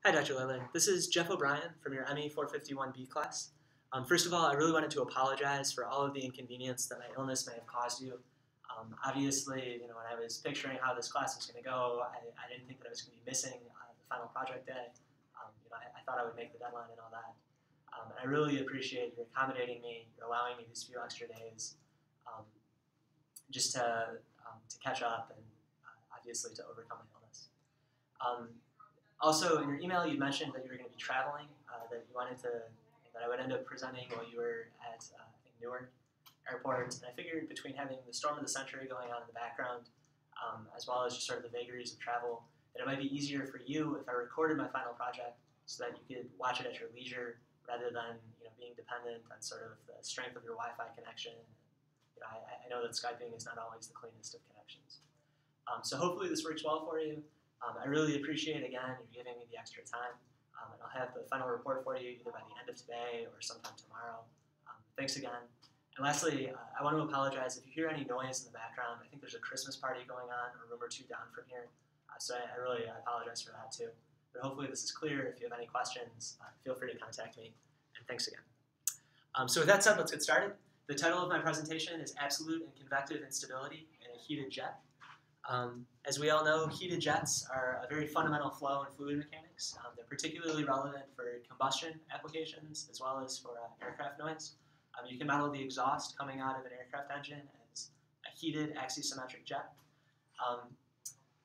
Hi, Dr. Lele. This is Jeff O'Brien from your ME 451B class. First of all, I really wanted to apologize for all of the inconvenience that my illness may have caused you. Obviously, when I was picturing how this class was going to go, I didn't think that I was going to be missing the final project day. I thought I would make the deadline and all that. And I really appreciate your accommodating me, you're allowing me these few extra days just to catch up and obviously to overcome my illness. Also, in your email, you mentioned that you were going to be traveling, that I would end up presenting while you were at, I think, Newark Airport. And I figured between having the storm of the century going on in the background, as well as just sort of the vagaries of travel, that it might be easier for you if I recorded my final project so that you could watch it at your leisure rather than being dependent on sort of the strength of your Wi-Fi connection. I know that Skyping is not always the cleanest of connections. So hopefully this works well for you. I really appreciate, again, you giving me the extra time. And I'll have the final report for you either by the end of today or sometime tomorrow. Thanks again. And lastly, I want to apologize if you hear any noise in the background. I think there's a Christmas party going on, a room or two down from here. So I really apologize for that too. But hopefully this is clear. If you have any questions, feel free to contact me. And thanks again. So with that said, let's get started. The title of my presentation is Absolute and Convective Instability in a Heated Jet. As we all know, heated jets are a very fundamental flow in fluid mechanics. They're particularly relevant for combustion applications as well as for aircraft noise. You can model the exhaust coming out of an aircraft engine as a heated axisymmetric jet.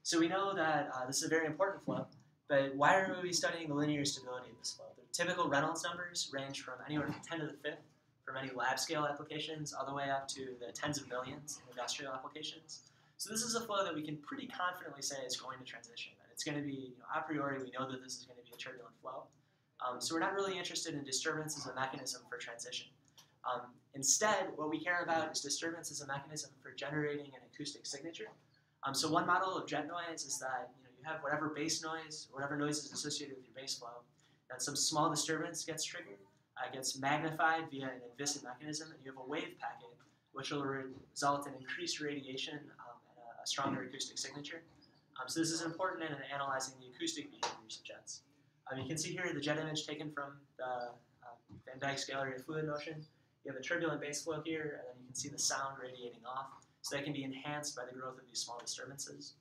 So we know that this is a very important flow, but why are we studying the linear stability of this flow? The typical Reynolds numbers range from anywhere from 10 to the 5th for many lab scale applications all the way up to the tens of millions in industrial applications. So this is a flow that we can pretty confidently say is going to transition. And it's going to be, a priori, we know that this is going to be a turbulent flow. So we're not really interested in disturbance as a mechanism for transition. Instead, what we care about is disturbance as a mechanism for generating an acoustic signature. So one model of jet noise is that you have whatever base noise, whatever noise is associated with your base flow, and some small disturbance gets triggered, gets magnified via an inviscid mechanism, and you have a wave packet, which will result in increased radiation a stronger acoustic signature. So this is important in analyzing the acoustic behaviors of jets. You can see here the jet image taken from the Van Dyke's Gallery of Fluid Motion. You have a turbulent base flow here, and then you can see the sound radiating off. So that can be enhanced by the growth of these small disturbances.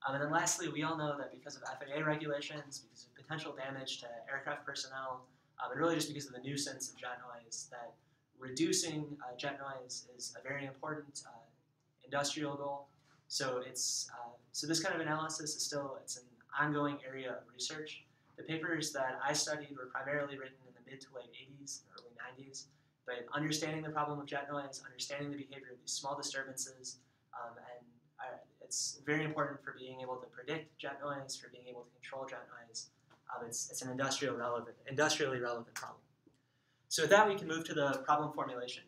And then lastly, we all know that because of FAA regulations, because of potential damage to aircraft personnel, and really just because of the nuisance of jet noise, that reducing jet noise is a very important industrial goal. So so this kind of analysis is still, it's an ongoing area of research. The papers that I studied were primarily written in the mid to late 80s, early 90s, but understanding the problem of jet noise, understanding the behavior of these small disturbances, it's very important for being able to predict jet noise, for being able to control jet noise. It's an industrially relevant problem. So with that, we can move to the problem formulation.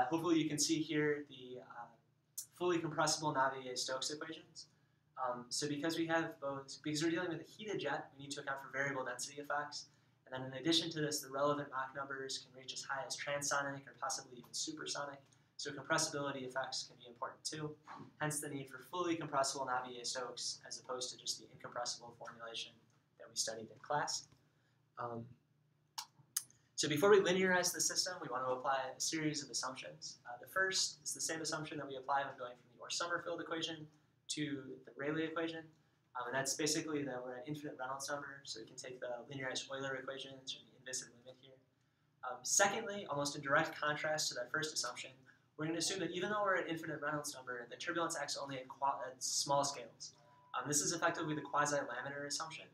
Hopefully you can see here the fully compressible Navier-Stokes equations. So because we're dealing with a heated jet, we need to account for variable density effects. And then in addition to this, the relevant Mach numbers can reach as high as transonic or possibly even supersonic. So compressibility effects can be important too. Hence the need for fully compressible Navier-Stokes as opposed to just the incompressible formulation that we studied in class. So before we linearize the system, we want to apply a series of assumptions. The first is the same assumption that we apply when going from the Orr-Sommerfeld equation to the Rayleigh equation. And that's basically that we're at infinite Reynolds number, so we can take the linearized Euler equations or the inviscid limit here. Secondly, almost in direct contrast to that first assumption, we're going to assume that even though we're at infinite Reynolds number, the turbulence acts only at small scales. This is effectively the quasi-laminar assumption.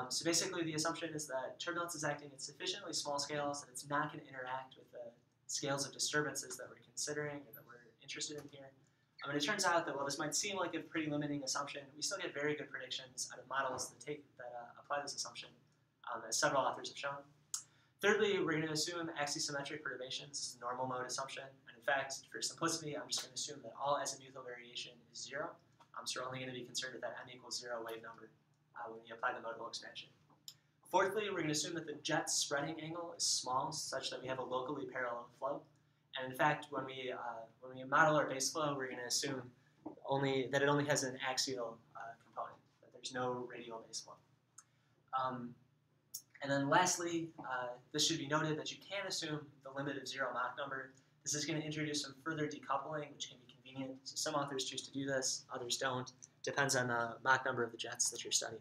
So basically the assumption is that turbulence is acting at sufficiently small scales that it's not going to interact with the scales of disturbances that we're considering or that we're interested in here. And it turns out that while this might seem like a pretty limiting assumption, we still get very good predictions out of models that apply this assumption, as several authors have shown. Thirdly, we're going to assume axisymmetric perturbations. This is a normal mode assumption. And in fact, for simplicity, I'm just going to assume that all azimuthal variation is 0. So we're only going to be concerned with that m equals 0 wave number when we apply the modal expansion. Fourthly, we're going to assume that the jet spreading angle is small, such that we have a locally parallel flow. And in fact, when we model our base flow, we're going to assume that it only has an axial component, that there's no radial base flow. And then lastly, this should be noted that you can assume the limit of 0 Mach number. This is going to introduce some further decoupling, which can be convenient. So some authors choose to do this, others don't. Depends on the Mach number of the jets that you're studying.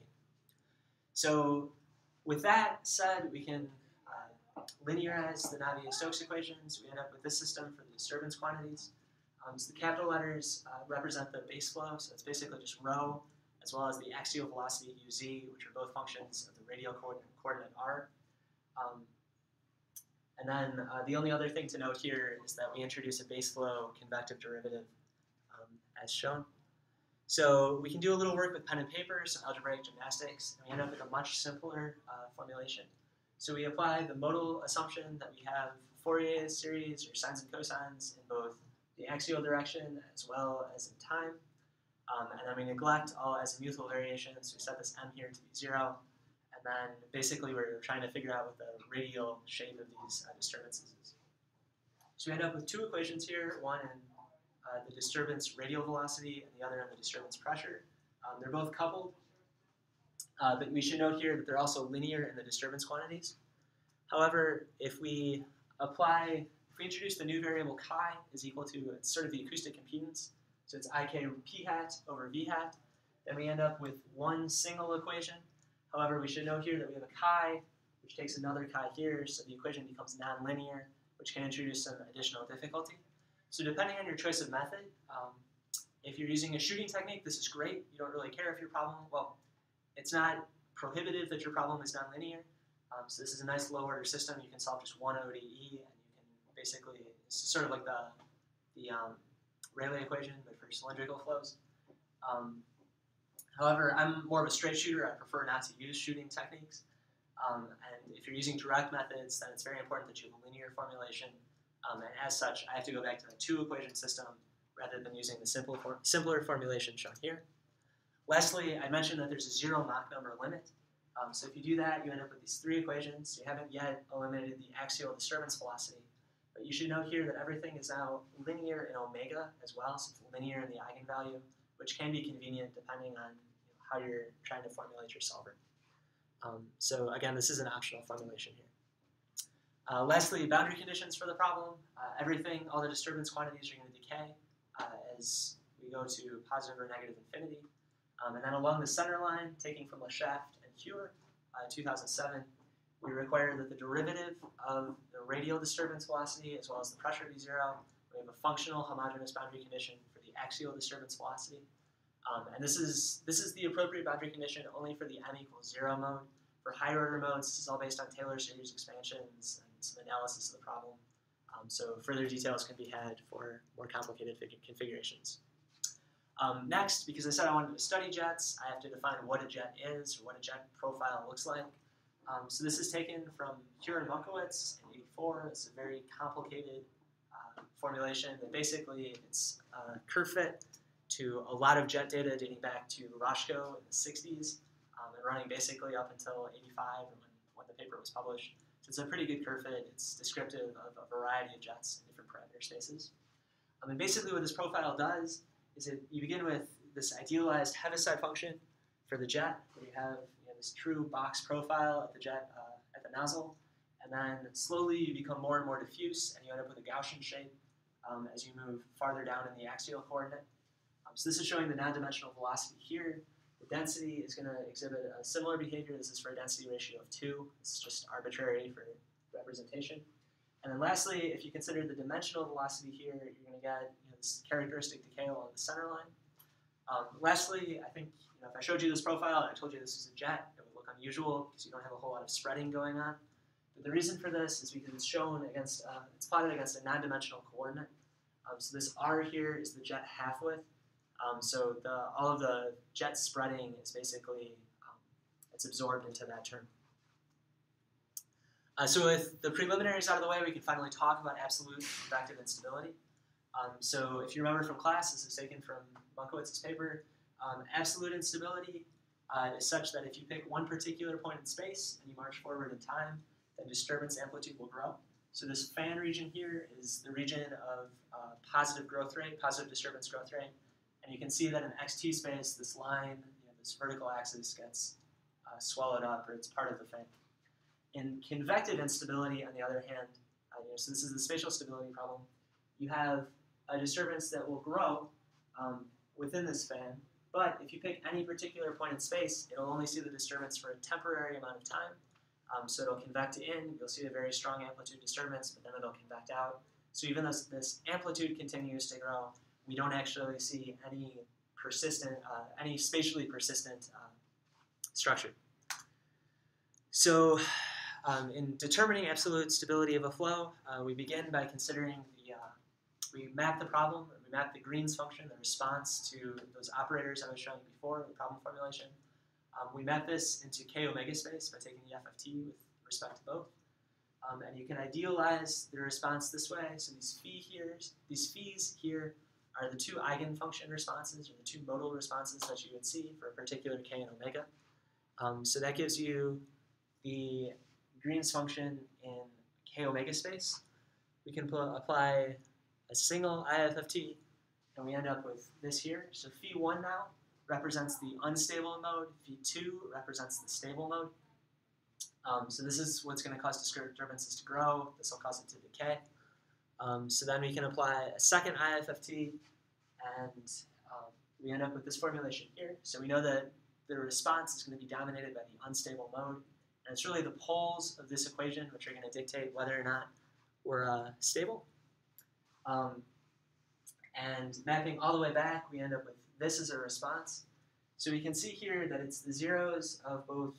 So with that said, we can linearize the Navier-Stokes equations. We end up with this system for the disturbance quantities. So the capital letters represent the base flow, so it's basically just rho, as well as the axial velocity uz, which are both functions of the radial coordinate r. And then the only other thing to note here is that we introduce a base flow convective derivative as shown. So we can do a little work with pen and paper, some algebraic gymnastics, and we end up with a much simpler formulation. So we apply the modal assumption that we have Fourier series or sines and cosines in both the axial direction as well as in time. And then we neglect all azimuthal variations. We set this m here to be 0. And then basically we're trying to figure out what the radial shape of these disturbances is. So we end up with two equations here, one in the disturbance radial velocity and the other in the disturbance pressure. They're both coupled, but we should note here that they're also linear in the disturbance quantities. However, if we introduce the new variable chi is equal to, it's sort of the acoustic impedance, so it's ik p hat over v hat, then we end up with one single equation. However, we should note here that we have a chi, which takes another chi here, so the equation becomes nonlinear, which can introduce some additional difficulty. So depending on your choice of method, if you're using a shooting technique, this is great. You don't really care if your problem, well, it's not prohibitive that your problem is nonlinear. So this is a nice low-order system. You can solve just one ODE, and you can basically, it's sort of like the Lele equation, but for cylindrical flows. However, I'm more of a straight shooter. I prefer not to use shooting techniques. And if you're using direct methods, then it's very important that you have a linear formulation. And as such, I have to go back to the two-equation system rather than using the simpler formulation shown here. Lastly, I mentioned that there's a 0 Mach number limit. So if you do that, you end up with these three equations. You haven't yet eliminated the axial disturbance velocity. But you should note here that everything is now linear in omega as well, so it's linear in the eigenvalue, which can be convenient depending on how you're trying to formulate your solver. So again, this is an optional formulation here. Lastly, boundary conditions for the problem. Everything, all the disturbance quantities are going to decay as we go to positive or negative infinity. And then along the center line, taking from Lecheft and Cure, 2007, we require that the derivative of the radial disturbance velocity as well as the pressure be 0. We have a functional homogeneous boundary condition for the axial disturbance velocity. And this is the appropriate boundary condition only for the m equals 0 mode. For higher order modes, this is all based on Taylor series expansions and some analysis of the problem. So further details can be had for more complicated configurations. Next, because I said I wanted to study jets, I have to define what a jet is or what a jet profile looks like. So this is taken from Cure and Monkowitz in '84. It's a very complicated formulation that basically it's a curve fit to a lot of jet data dating back to Roscoe in the 60s and running basically up until '85 when the paper was published. So it's a pretty good curve fit. It's descriptive of a variety of jets in different parameter spaces. And basically what this profile does is you begin with this idealized Heaviside function for the jet, where you have this true box profile at the jet at the nozzle, and then slowly you become more and more diffuse, and you end up with a Gaussian shape as you move farther down in the axial coordinate. So this is showing the non-dimensional velocity here. The density is going to exhibit a similar behavior. This is for a density ratio of 2. It's just arbitrary for representation. And then lastly, if you consider the dimensional velocity here, you're going to get this characteristic decay along the center line. Lastly, I think if I showed you this profile and I told you this is a jet, it would look unusual because you don't have a whole lot of spreading going on. But the reason for this is because it's shown against, it's plotted against a non-dimensional coordinate. So this r here is the jet half width. So all of the jet spreading is basically, it's absorbed into that term. So with the preliminaries out of the way, we can finally talk about absolute convective instability. So if you remember from class, this is taken from Monkowitz's paper. Absolute instability is such that if you pick one particular point in space and you march forward in time, then disturbance amplitude will grow. So this fan region here is the region of positive growth rate, positive disturbance growth rate. And you can see that in xt space, this line, this vertical axis gets swallowed up, or it's part of the fan. In convective instability, on the other hand, so this is the spatial stability problem, you have a disturbance that will grow within this fan, but if you pick any particular point in space, it'll only see the disturbance for a temporary amount of time. So it'll convect in, you'll see a very strong amplitude disturbance, but then it'll convect out. So even though this amplitude continues to grow, we don't actually see any persistent, any spatially persistent structure. So in determining absolute stability of a flow, we begin by considering we map the problem, or we map the Green's function, the response to those operators I was showing you before, the problem formulation. We map this into k omega space by taking the f of t with respect to both. And you can idealize the response this way. So these phi's here are the two eigenfunction responses, or the two modal responses that you would see for a particular k and omega. So that gives you the Green's function in k omega space. We can apply a single IF of t, and we end up with this here. So phi1 now represents the unstable mode, phi2 represents the stable mode. So this is what's going to cause disturbances to grow. This will cause it to decay. So then we can apply a second IF of t, and we end up with this formulation here. So we know that the response is going to be dominated by the unstable mode. And it's really the poles of this equation which are going to dictate whether or not we're stable. And mapping all the way back, we end up with this as a response. So we can see here that it's the zeros of both.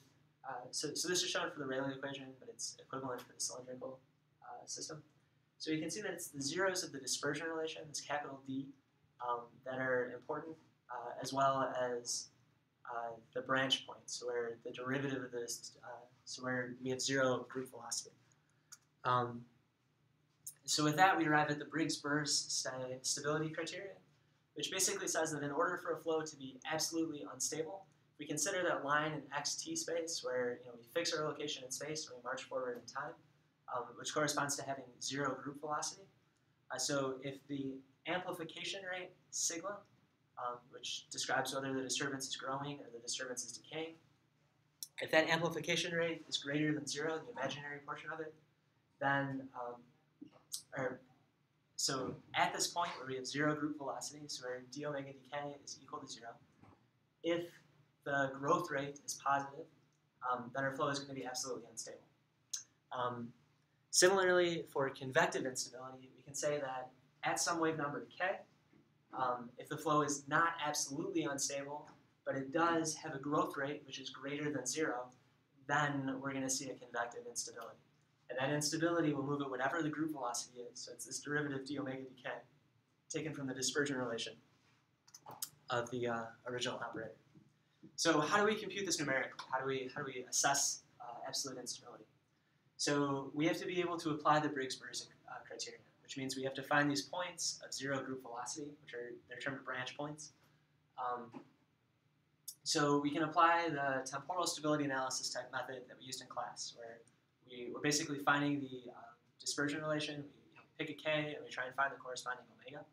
So this is shown for the Lele equation, but it's equivalent for the cylindrical system. So you can see that it's the zeros of the dispersion relation, this capital D, that are important, as well as the branch points, so where the derivative of this, so where we have zero group velocity. So with that, we arrive at the Briggs-Burrs stability criterion, which basically says that in order for a flow to be absolutely unstable, we consider that line in xt space where we fix our location in space and we march forward in time, which corresponds to having zero group velocity. So if the amplification rate, sigma, which describes whether the disturbance is growing or the disturbance is decaying, if that amplification rate is greater than zero, the imaginary portion of it, then so at this point where we have zero group velocity, so where d omega dk is equal to zero, if the growth rate is positive, then our flow is going to be absolutely unstable. Similarly, for convective instability, we can say that at some wave number k, if the flow is not absolutely unstable, but it does have a growth rate which is greater than zero, then we're going to see a convective instability. And that instability will move at whatever the group velocity is. So it's this derivative d omega dk taken from the dispersion relation of the original operator. So how do we compute this numerically? How do we assess absolute instability? So we have to be able to apply the Briggs-Burrs criterion, which means we have to find these points of zero group velocity, which are they're termed branch points. So we can apply the temporal stability analysis type method that we used in class, where we're basically finding the dispersion relation. We pick a k and we try and find the corresponding omega.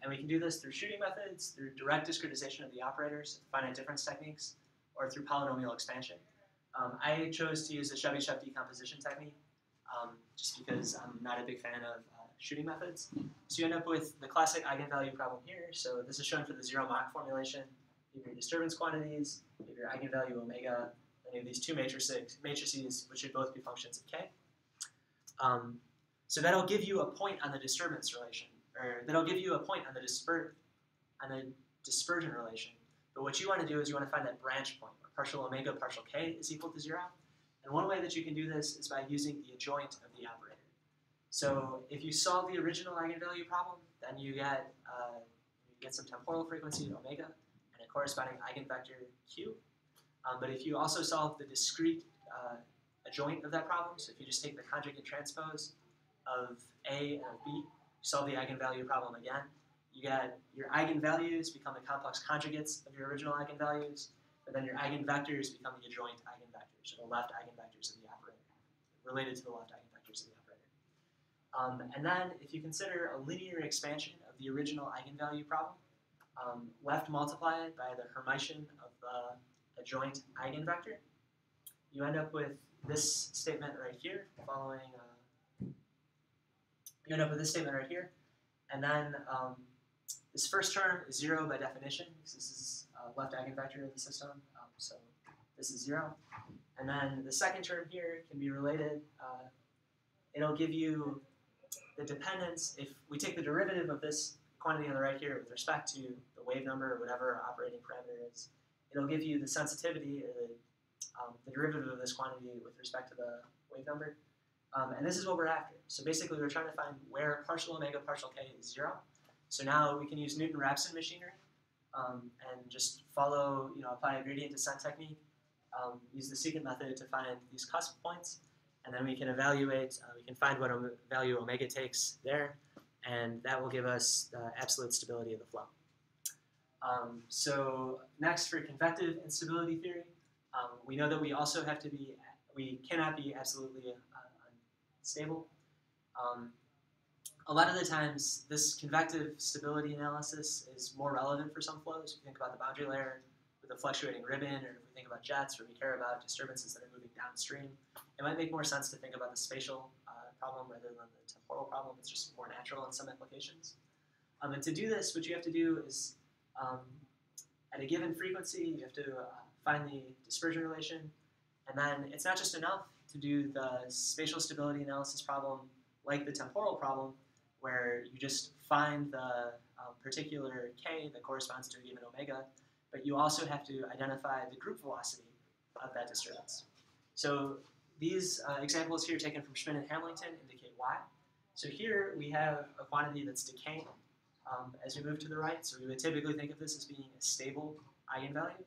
And we can do this through shooting methods, through direct discretization of the operators, finite difference techniques, or through polynomial expansion. I chose to use the Chebyshev decomposition technique just because I'm not a big fan of shooting methods. So you end up with the classic eigenvalue problem here. So this is shown for the zero Mach formulation. You have your disturbance quantities, you have your eigenvalue omega, and you have these two matrices, which should both be functions of k. So that'll give you a point on the disturbance relation, or that'll give you a point on the dispersion relation. But what you want to do is you want to find that branch point, where partial omega partial k is equal to 0. And one way that you can do this is by using the adjoint of the operator. So if you solve the original eigenvalue problem, then you get some temporal frequency omega and a corresponding eigenvector q. But if you also solve the discrete adjoint of that problem, so if you just take the conjugate transpose of A and of B, you solve the eigenvalue problem again, you get your eigenvalues become the complex conjugates of your original eigenvalues, but then your eigenvectors become the adjoint eigenvectors, or the left eigenvectors of the operator, related to the left eigenvectors of the operator. And then if you consider a linear expansion of the original eigenvalue problem, left multiplied by the Hermitian of the adjoint eigenvector, you end up with this statement right here, following, you end up with this statement right here. And then this first term is 0 by definition, because this is left eigenvector of the system, so this is 0. And then the second term here can be related. It'll give you the dependence. If we take the derivative of this quantity on the right here with respect to the wave number or whatever our operating parameter is, it'll give you the sensitivity, or the derivative of this quantity with respect to the wave number. And this is what we're after. So basically, we're trying to find where partial omega partial k is 0. So now we can use Newton-Raphson machinery and just follow, apply a gradient descent technique, use the secant method to find these cusp points, and then we can evaluate, we can find what value omega takes there, and that will give us the absolute stability of the flow. So next, for convective instability theory, we know that we also have to be, we cannot be absolutely unstable. A lot of the times, this convective stability analysis is more relevant for some flows. If we think about the boundary layer with a fluctuating ribbon, or if we think about jets, where we care about disturbances that are moving downstream, it might make more sense to think about the spatial problem rather than the temporal problem. It's just more natural in some applications. And to do this, what you have to do is, at a given frequency, you have to find the dispersion relation, and then it's not just enough to do the spatial stability analysis problem like the temporal problem, where you just find the particular k that corresponds to a given omega, but you also have to identify the group velocity of that disturbance. So these examples here taken from Schmidt and Hamilton indicate why. So here we have a quantity that's decaying as we move to the right, so we would typically think of this as being a stable eigenvalue.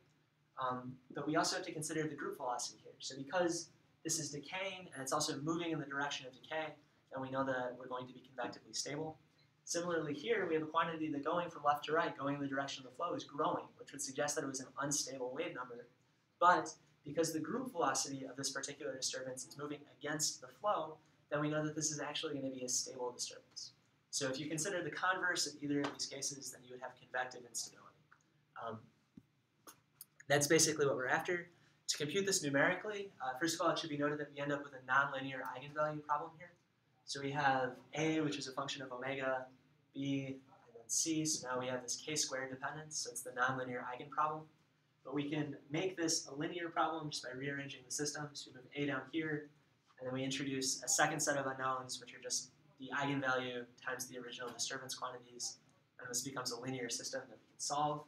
But we also have to consider the group velocity here. So because this is decaying and it's also moving in the direction of decay, then we know that we're going to be convectively stable. Similarly here, we have a quantity that going from left to right, going in the direction of the flow, is growing, which would suggest that it was an unstable wave number. But because the group velocity of this particular disturbance is moving against the flow, then we know that this is actually going to be a stable disturbance. So if you consider the converse of either of these cases, then you would have convective instability. That's basically what we're after. To compute this numerically, first of all, it should be noted that we end up with a nonlinear eigenvalue problem here. So we have A, which is a function of omega, B, and then C. So now we have this k-squared dependence, so it's the nonlinear eigenproblem. But we can make this a linear problem just by rearranging the system. So we move A down here, and then we introduce a second set of unknowns, which are just the eigenvalue times the original disturbance quantities. And this becomes a linear system that we can solve.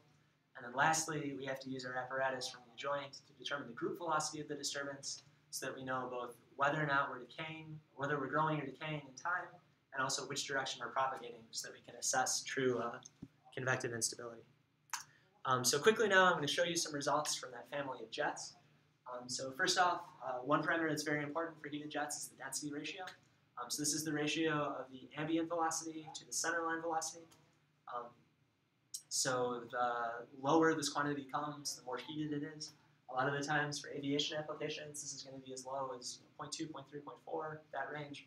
And then lastly, we have to use our apparatus from the adjoint to determine the group velocity of the disturbance, so that we know both whether or not we're decaying, whether we're growing or decaying in time, and also which direction we're propagating, so that we can assess true convective instability. So quickly now, I'm going to show you some results from that family of jets. So first off, one parameter that's very important for heated jets is the density ratio. So this is the ratio of the ambient velocity to the centerline velocity. So the lower this quantity comes, the more heated it is. A lot of the times for aviation applications, this is going to be as low as 0.2, 0.3, 0.4, that range.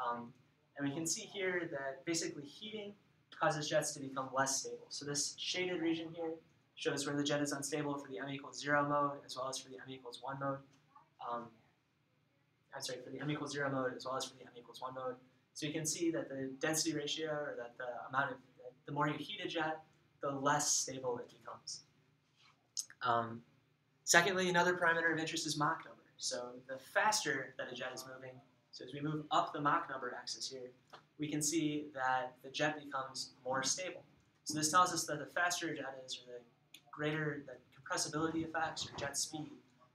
And we can see here that basically heating causes jets to become less stable. So this shaded region here shows where the jet is unstable for the m equals 0 mode, as well as for the m equals 1 mode. I'm sorry, for the m equals 0 mode, as well as for the m equals 1 mode. So you can see that the density ratio, or that the amount of, the more you heat a jet, the less stable it becomes. Secondly, another parameter of interest is Mach number. So the faster that a jet is moving, so as we move up the Mach number axis here, we can see that the jet becomes more stable. So this tells us that the faster a jet is, or the greater the compressibility effects, or jet speed,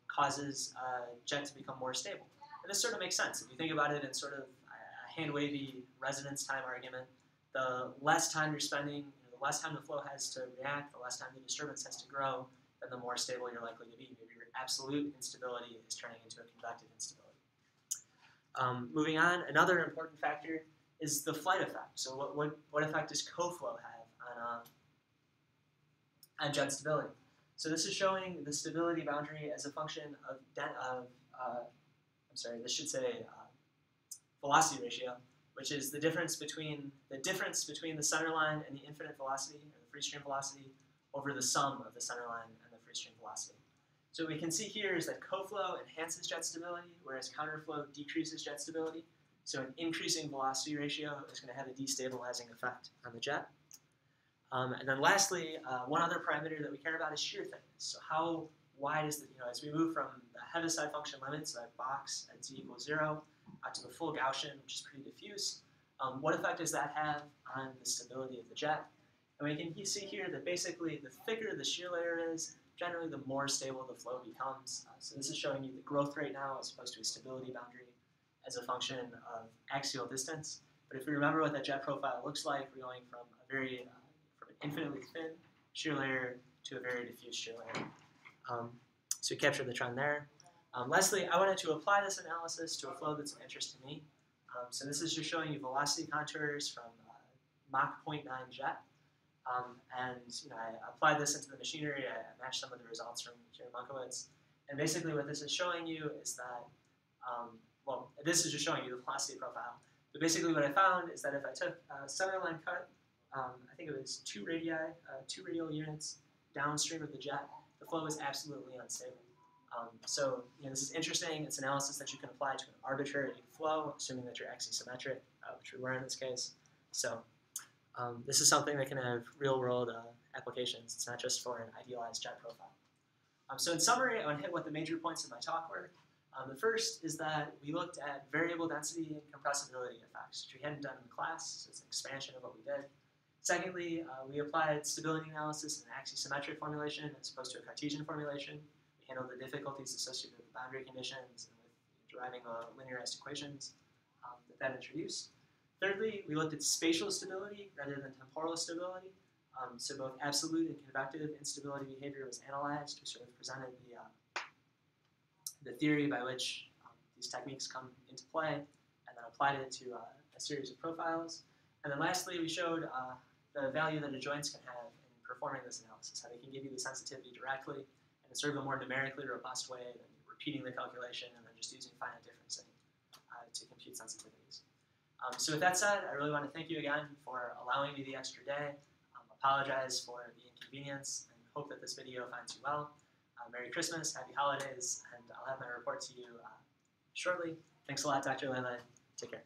causes a jet to become more stable. And this sort of makes sense. If you think about it in sort of a hand-wavy resonance time argument, the less time you're spending, the less time the flow has to react, the less time the disturbance has to grow, then the more stable you're likely to be. Maybe your absolute instability is turning into a convective instability. Moving on, another important factor is the flight effect. So what effect does coflow have on jet stability? So this is showing the stability boundary as a function of this should say velocity ratio, which is the difference between the centerline and the infinite velocity, or the free stream velocity, over the sum of the centerline and the free stream velocity. So what we can see here is that coflow enhances jet stability, whereas counterflow decreases jet stability. So an increasing velocity ratio is going to have a destabilizing effect on the jet. And then lastly, one other parameter that we care about is shear thickness. So how wide is the, as we move from the Heaviside function limit, so that box at z equals 0, out to the full Gaussian, which is pretty diffuse, what effect does that have on the stability of the jet? And we can see here that basically the thicker the shear layer is, generally the more stable the flow becomes. So this is showing you the growth rate now as opposed to a stability boundary as a function of axial distance. But if we remember what that jet profile looks like, we're going from a very from an infinitely thin shear layer to a very diffuse shear layer. So we captured the trend there. Lastly, I wanted to apply this analysis to a flow that's of interest to me. So this is just showing you velocity contours from Mach 0.9 jet. And I applied this into the machinery. I matched some of the results from Jerry Monkowitz. And basically what this is showing you is that, well, this is just showing you the velocity profile. But basically what I found is that if I took a centerline cut, I think it was 2 radial units downstream of the jet, the flow is absolutely unstable. So this is interesting. It's analysis that you can apply to an arbitrary flow, assuming that you're axisymmetric, which we were in this case. So this is something that can have real-world applications. It's not just for an idealized jet profile. So in summary, I want to hit what the major points of my talk were. The first is that we looked at variable density and compressibility effects, which we hadn't done in class, so it's an expansion of what we did. Secondly, we applied stability analysis in an axisymmetric formulation as opposed to a Cartesian formulation. We handled the difficulties associated with boundary conditions and with deriving linearized equations that introduced. Thirdly, we looked at spatial stability rather than temporal stability. So both absolute and convective instability behavior was analyzed. We sort of presented the theory by which these techniques come into play and then applied it to a series of profiles. And then lastly, we showed the value that adjoints can have in performing this analysis, how they can give you the sensitivity directly and in sort of a more numerically robust way than repeating the calculation and then just using finite differencing to compute sensitivities. So with that said, I really want to thank you again for allowing me the extra day. Apologize for the inconvenience and hope that this video finds you well. Merry Christmas, Happy Holidays, and I'll have my report to you shortly. Thanks a lot, Dr. Lele. Take care.